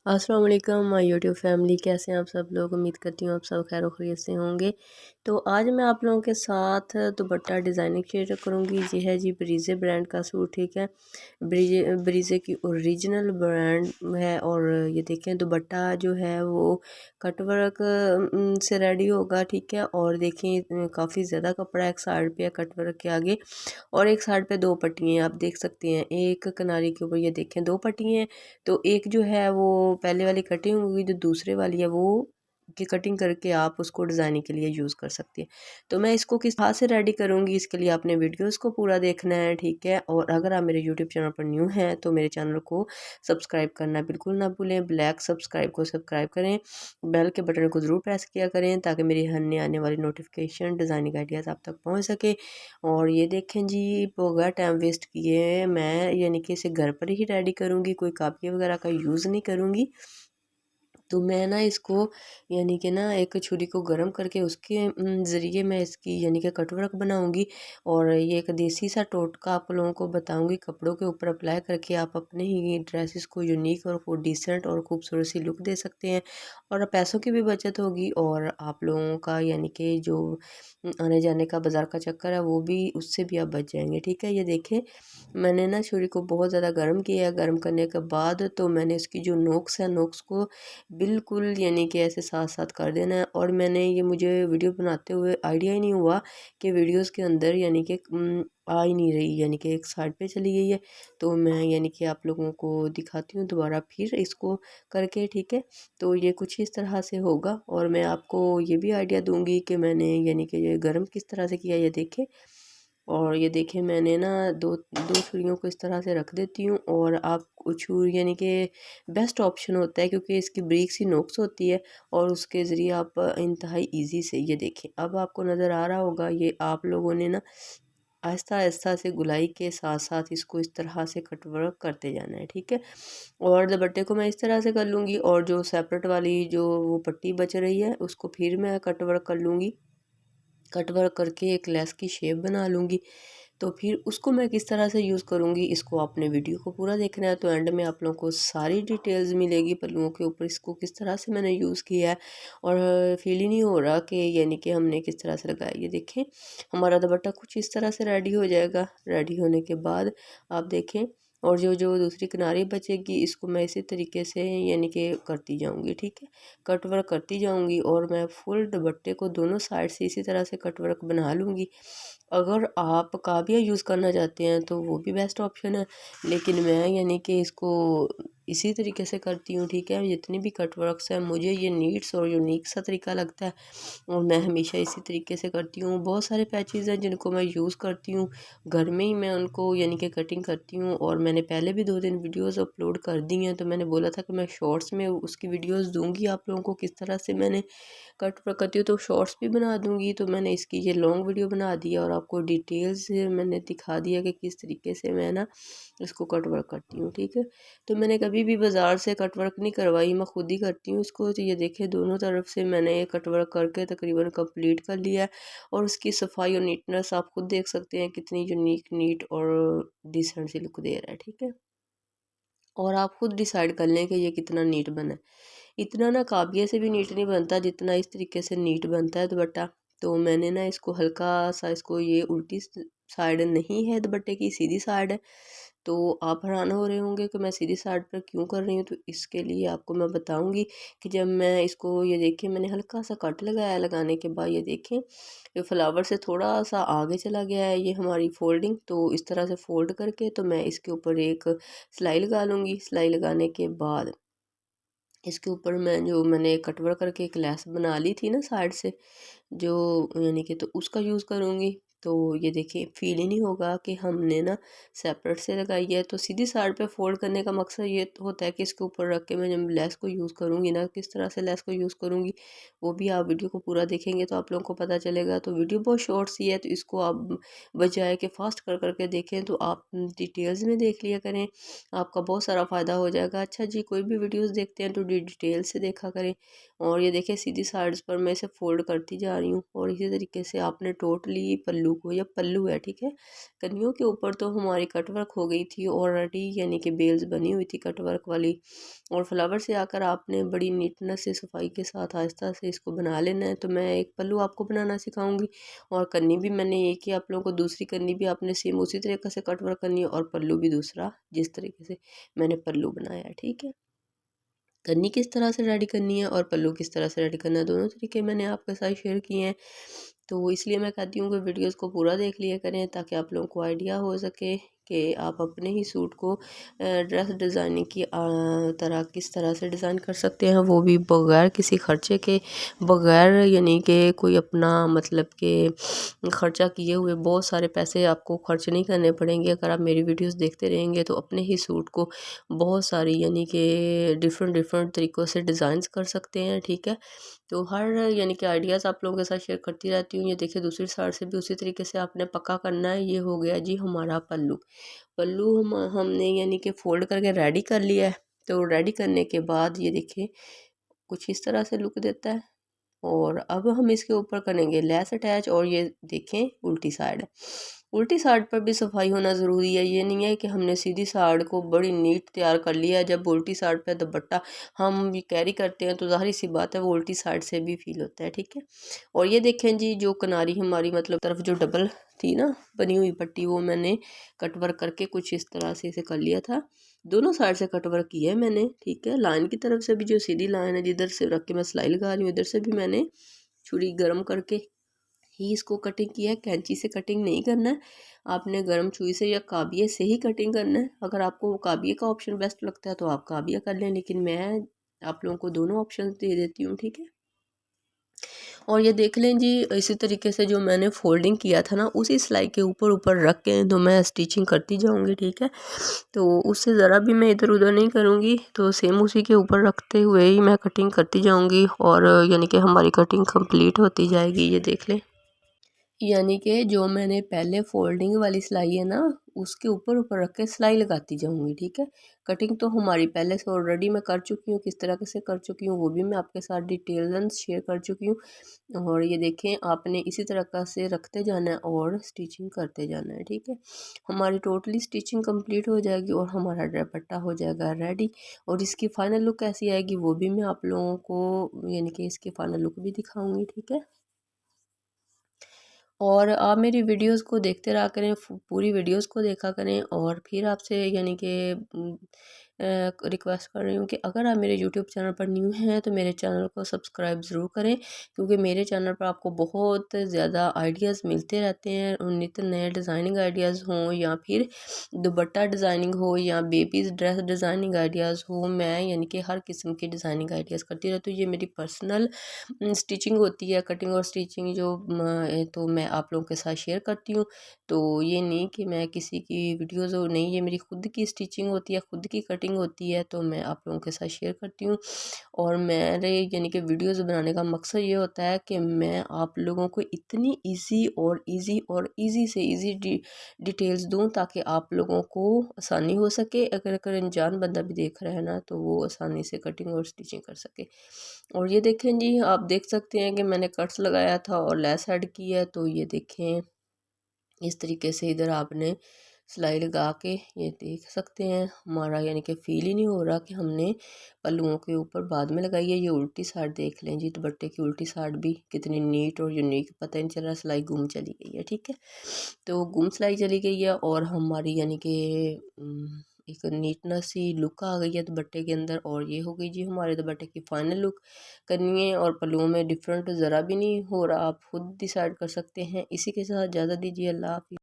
अस्सलाम वालेकुम my YouTube family, कैसे हैं आप सब लोग। उम्मीद करती हूँ आप सब खैर खैरियत से होंगे। तो आज मैं आप लोगों के साथ दुपट्टा डिज़ाइनिंग शेयर करूँगी। ये है जी ब्रीजे ब्रांड का सूट, ठीक है। ब्रीजे की ओरिजिनल ब्रांड है। और ये देखें दुपट्टा जो है वो कटवर्क से रेडी होगा, ठीक है। और देखें काफ़ी ज़्यादा कपड़ा एक साइड पे है कटवर्क के आगे, और एक साइड पे दो पट्टियाँ आप देख सकते हैं। एक किनारे के ऊपर ये देखें दो पट्टियाँ हैं, तो एक जो है वो पहले वाली कटिंग होगी, जो दूसरे वाली है वो की कटिंग करके आप उसको डिज़ाइनिंग के लिए यूज़ कर सकते हैं। तो मैं इसको किस तरह से रेडी करूँगी, इसके लिए आपने वीडियोस को पूरा देखना है, ठीक है। और अगर आप मेरे यूट्यूब चैनल पर न्यू हैं तो मेरे चैनल को सब्सक्राइब करना बिल्कुल ना भूलें। ब्लैक सब्सक्राइब को सब्सक्राइब करें, बेल के बटन को ज़रूर प्रेस किया करें ताकि मेरी हर आने वाली नोटिफिकेशन डिज़ाइनिंग आइडियाज़ आप तक पहुँच सके। और ये देखें जी बगैर टाइम वेस्ट किए मैं यानी कि इसे घर पर ही रेडी करूँगी, कोई कापी वगैरह का यूज़ नहीं करूँगी। तो मैं ना इसको यानी कि ना एक छुरी को गर्म करके उसके ज़रिए मैं इसकी यानी कि कटवर्क बनाऊंगी। और ये एक देसी सा टोटका आप लोगों को बताऊंगी, कपड़ों के ऊपर अप्लाई करके आप अपने ही ड्रेसेस को यूनिक और को डिसेंट और खूबसूरत सी लुक दे सकते हैं। और पैसों की भी बचत होगी, और आप लोगों का यानी कि जो आने जाने का बाज़ार का चक्कर है वो भी, उससे भी आप बच जाएंगे, ठीक है। ये देखें मैंने ना छुरी को बहुत ज़्यादा गर्म किया है। गर्म करने के बाद तो मैंने इसकी जो नोक्स है, नोक्स को बिल्कुल यानी कि ऐसे साथ-साथ कर देना है। और मैंने ये मुझे वीडियो बनाते हुए आइडिया ही नहीं हुआ कि वीडियोज़ के अंदर यानी कि आ ही नहीं रही, यानी कि एक साइड पे चली गई है। तो मैं यानी कि आप लोगों को दिखाती हूँ दोबारा फिर इसको करके, ठीक है। तो ये कुछ इस तरह से होगा, और मैं आपको ये भी आइडिया दूँगी कि मैंने यानी कि ये गरम किस तरह से किया, ये देखें। और ये देखें मैंने ना दो दो छुरियों को इस तरह से रख देती हूँ। और आप छुरी यानी कि बेस्ट ऑप्शन होता है क्योंकि इसकी ब्रीक सी नोक्स होती है, और उसके ज़रिए आप इंतहाई इजी से, ये देखें अब आपको नज़र आ रहा होगा, ये आप लोगों ने ना आहिस्ता आहिस्ता से गुलाई के साथ साथ इसको इस तरह से कटवर्क करते जाना है, ठीक है। और दुपट्टे को मैं इस तरह से कर लूँगी, और जो सेपरेट वाली जो वो पट्टी बच रही है उसको फिर मैं कटवर्क कर लूँगी। कटवर्क करके एक लेस की शेप बना लूँगी। तो फिर उसको मैं किस तरह से यूज़ करूँगी, इसको आपने वीडियो को पूरा देखना है। तो एंड में आप लोगों को सारी डिटेल्स मिलेगी पल्लुओं के ऊपर, इसको किस तरह से मैंने यूज़ किया है। और फील ही नहीं हो रहा कि यानी कि हमने किस तरह से लगाया। ये देखें हमारा दुपट्टा कुछ इस तरह से रेडी हो जाएगा। रेडी होने के बाद आप देखें, और जो जो दूसरी किनारी बचेगी इसको मैं इसी तरीके से यानी कि करती जाऊंगी, ठीक है। कट वर्क करती जाऊंगी, और मैं फुल दुपट्टे को दोनों साइड से इसी तरह से कट वर्क बना लूँगी। अगर आप काबिया यूज़ करना चाहते हैं तो वो भी बेस्ट ऑप्शन है, लेकिन मैं यानी कि इसको इसी तरीके से करती हूँ, ठीक है। जितनी भी कट वर्क्स हैं मुझे ये नीट्स और यूनिक सा तरीका लगता है, और मैं हमेशा इसी तरीके से करती हूँ। बहुत सारे पैचेस हैं जिनको मैं यूज़ करती हूँ घर में ही, मैं उनको यानी कि कटिंग करती हूँ। और मैंने पहले भी 2-3 वीडियोस अपलोड कर दी हैं, तो मैंने बोला था कि मैं शॉर्ट्स में उसकी वीडियोस दूंगी आप लोगों को किस तरह से मैंने कट वर्क करती हूँ। तो शॉर्ट्स भी बना दूंगी, तो मैंने इसकी ये लॉन्ग वीडियो बना दी है और आपको डिटेल्स से मैंने दिखा दिया कि किस तरीके से मैं ना इसको कट वर्क करती हूँ, ठीक है। तो मैंने कभी भी बाज़ार से कट वर्क नहीं करवाई, मैं खुद ही करती हूँ इसको। तो ये देखिए दोनों तरफ से मैंने ये कट वर्क करके तकरीबन कंप्लीट कर लिया है। और उसकी सफाई और नीटनेस आप खुद देख सकते हैं कितनी यूनिक, नीट और डिसेंट सी लुक दे रहा है, ठीक है। और आप खुद डिसाइड कर लें कि ये कितना नीट बना है। इतना ना काबिये से भी नीट नहीं बनता जितना इस तरीके से नीट बनता है दुपट्टा। तो मैंने ना इसको हल्का सा, इसको ये उल्टी साइड नहीं है दुपट्टे की, सीधी साइड है। तो आप हैरान हो रहे होंगे कि मैं सीधी साइड पर क्यों कर रही हूँ, तो इसके लिए आपको मैं बताऊंगी कि जब मैं इसको, ये देखिए मैंने हल्का सा कट लगाया, लगाने के बाद ये देखें ये फ्लावर से थोड़ा सा आगे चला गया है ये हमारी फोल्डिंग। तो इस तरह से फोल्ड करके तो मैं इसके ऊपर एक सिलाई लगा लूँगी। सिलाई लगाने के बाद इसके ऊपर मैं जो मैंने कटवर करके एक लेस बना ली थी ना साइड से, जो यानी कि तो उसका यूज़ करूँगी। तो ये देखिए फील ही नहीं होगा कि हमने ना सेपरेट से लगाई है। तो सीधी साइड पे फोल्ड करने का मकसद ये होता है कि इसके ऊपर रख के मैं जब लेस को यूज़ करूँगी ना, किस तरह से लेस को यूज़ करूँगी वो भी आप वीडियो को पूरा देखेंगे तो आप लोगों को पता चलेगा। तो वीडियो बहुत शॉर्ट सी है, तो इसको आप बजाय के फास्ट कर करके देखें, तो आप डिटेल्स में देख लिया करें, आपका बहुत सारा फ़ायदा हो जाएगा। अच्छा जी, कोई भी वीडियोस देखते हैं तो डिटेल से देखा करें। और ये देखिए सीधी साइड्स पर मैं इसे फोल्ड करती जा रही हूँ, और इसी तरीके से आपने टोटली पल्लू पल्लू को, या पल्लू है ठीक है। कन्नियों के ऊपर तो हमारी कटवर्क हो गई थी ऑलरेडी, यानी कि बेल्स बनी हुई थी कटवर्क वाली, और फ्लावर से आकर आपने बड़ी नीटनेस से सफाई के साथ आहिस्ता से इसको बना लेना है। तो मैं एक पल्लू आपको बनाना सिखाऊंगी, और कन्नी भी मैंने एक ही आप लोगों को, दूसरी कन्नी भी आपने सेम उसी तरीके से कटवर्क करनी है, और पल्लू भी दूसरा जिस तरीके से मैंने पल्लू बनाया है ठीक है। कन्नी किस तरह से रेडी करनी है और पल्लू किस तरह से रेडी करना है, दोनों तरीके मैंने आपके साथ शेयर किए हैं। तो इसलिए मैं कहती हूँ कि वीडियोस को पूरा देख लिया करें, ताकि आप लोगों को आइडिया हो सके कि आप अपने ही सूट को ड्रेस डिज़ाइनिंग की तरह किस तरह से डिज़ाइन कर सकते हैं, वो भी बगैर किसी खर्चे के, बगैर यानी कि कोई अपना मतलब कि ख़र्चा किए हुए। बहुत सारे पैसे आपको खर्च नहीं करने पड़ेंगे अगर आप मेरी वीडियोस देखते रहेंगे, तो अपने ही सूट को बहुत सारी यानी कि डिफरेंट डिफरेंट तरीक़ों से डिज़ाइंस कर सकते हैं ठीक है। तो हर यानी कि आइडियाज़ आप लोगों के साथ शेयर करती रहती हूँ। ये देखिए दूसरी साइड से भी उसी तरीके से आपने पक्का करना है। ये हो गया जी हमारा पल्लू। पल्लू हमने यानी कि फ़ोल्ड करके रेडी कर लिया है। तो रेडी करने के बाद ये देखिए कुछ इस तरह से लुक देता है, और अब हम इसके ऊपर करेंगे लेस अटैच। और ये देखें उल्टी साइड है, उल्टी साइड पर भी सफाई होना ज़रूरी है। ये नहीं है कि हमने सीधी साइड को बड़ी नीट तैयार कर लिया है, जब उल्टी साइड पे दुपट्टा हम भी कैरी करते हैं तो ज़ाहिर सी बात है वो उल्टी साइड से भी फील होता है ठीक है। और ये देखें जी जो किनारी हमारी मतलब तरफ जो डबल थी ना बनी हुई पट्टी, वो मैंने कट वर्क करके कुछ इस तरह से इसे कर लिया था। दोनों साइड से कट वर्क किया है मैंने ठीक है। लाइन की तरफ से भी जो सीधी लाइन है जिधर से रख के मैं सिलाई लगा रही हूँ, इधर से भी मैंने छुरी गर्म करके ही इसको कटिंग किया है। कैंची से कटिंग नहीं करना है, आपने गर्म छुरी से या काबिये से ही कटिंग करना है। अगर आपको काबिये का ऑप्शन बेस्ट लगता है तो आप काबिया कर लें, लेकिन मैं आप लोगों को दोनों ऑप्शन दे देती हूँ ठीक है। और ये देख लें जी इसी तरीके से जो मैंने फोल्डिंग किया था ना, उसी सिलाई के ऊपर ऊपर रख के तो मैं स्टिचिंग करती जाऊंगी ठीक है। तो उससे ज़रा भी मैं इधर उधर नहीं करूँगी, तो सेम उसी के ऊपर रखते हुए ही मैं कटिंग करती जाऊंगी, और यानी कि हमारी कटिंग कंप्लीट होती जाएगी। ये देख लें, यानी कि जो मैंने पहले फोल्डिंग वाली सिलाई है ना, उसके ऊपर ऊपर रख के सिलाई लगाती जाऊंगी ठीक है। कटिंग तो हमारी पहले से ऑलरेडी मैं कर चुकी हूँ, किस तरह से कर चुकी हूँ वो भी मैं आपके साथ डिटेल शेयर कर चुकी हूँ। और ये देखें आपने इसी तरह से रखते जाना है और स्टिचिंग करते जाना है ठीक है। हमारी टोटली स्टिचिंग कंप्लीट हो जाएगी और हमारा दुपट्टा हो जाएगा रेडी। और इसकी फ़ाइनल लुक कैसी आएगी वो भी मैं आप लोगों को यानी कि इसकी फ़ाइनल लुक भी दिखाऊंगी ठीक है। और आप मेरी वीडियोस को देखते रहा करें, पूरी वीडियोस को देखा करें। और फिर आपसे यानी कि रिक्वेस्ट कर रही हूँ कि अगर आप मेरे यूट्यूब चैनल पर न्यू हैं तो मेरे चैनल को सब्सक्राइब ज़रूर करें, क्योंकि मेरे चैनल पर आपको बहुत ज़्यादा आइडियाज़ मिलते रहते हैं। नित्य नए डिज़ाइनिंग आइडियाज़ हों, या फिर दुपट्टा डिज़ाइनिंग हो, या बेबीज़ ड्रेस डिज़ाइनिंग आइडियाज़ हो, मैं यानी कि हर किस्म की डिज़ाइनिंग आइडियाज़ करती रहती हूँ। ये मेरी पर्सनल स्टिचिंग होती है, कटिंग और स्टिचिंग जो तो मैं आप लोगों के साथ शेयर करती हूँ। तो ये नहीं कि मैं किसी की वीडियोज़ हो, नहीं, ये मेरी खुद की स्टिचिंग होती है, खुद की कटिंग होती है, तो मैं आप लोगों के साथ शेयर करती हूँ। और मेरे यानी कि वीडियोज़ बनाने का मकसद ये होता है कि मैं आप लोगों को इतनी ईज़ी से ईज़ी डिटेल्स दूँ, ताकि आप लोगों को आसानी हो सके। अगर अनजान बंदा भी देख रहा है ना, तो वो आसानी से कटिंग और स्टिचिंग कर सके। और ये देखें जी आप देख सकते हैं कि मैंने कट्स लगाया था और लेस ऐड की है। तो ये देखें इस तरीके से इधर आपने सिलाई लगा के ये देख सकते हैं हमारा, यानी कि फील ही नहीं हो रहा कि हमने पल्लुओं के ऊपर बाद में लगाई है। ये उल्टी साइड देख लें जी, दुपट्टे की उल्टी साइड भी कितनी नीट और यूनिक, पता ही नहीं चल रहा सिलाई गुम चली गई है ठीक है। तो गुम सिलाई चली गई है और हमारी यानी कि एक नीटनेस सी लुक आ गई है दुपट्टे के अंदर। और ये हो गई जी हमारे दुपट्टे की फाइनल लुक। करनी है और पल्लुओं में डिफरेंट ज़रा भी नहीं हो रहा, आप खुद डिसाइड कर सकते हैं। इसी के साथ इजाज़त दीजिए, अल्लाह हाफ़िज़।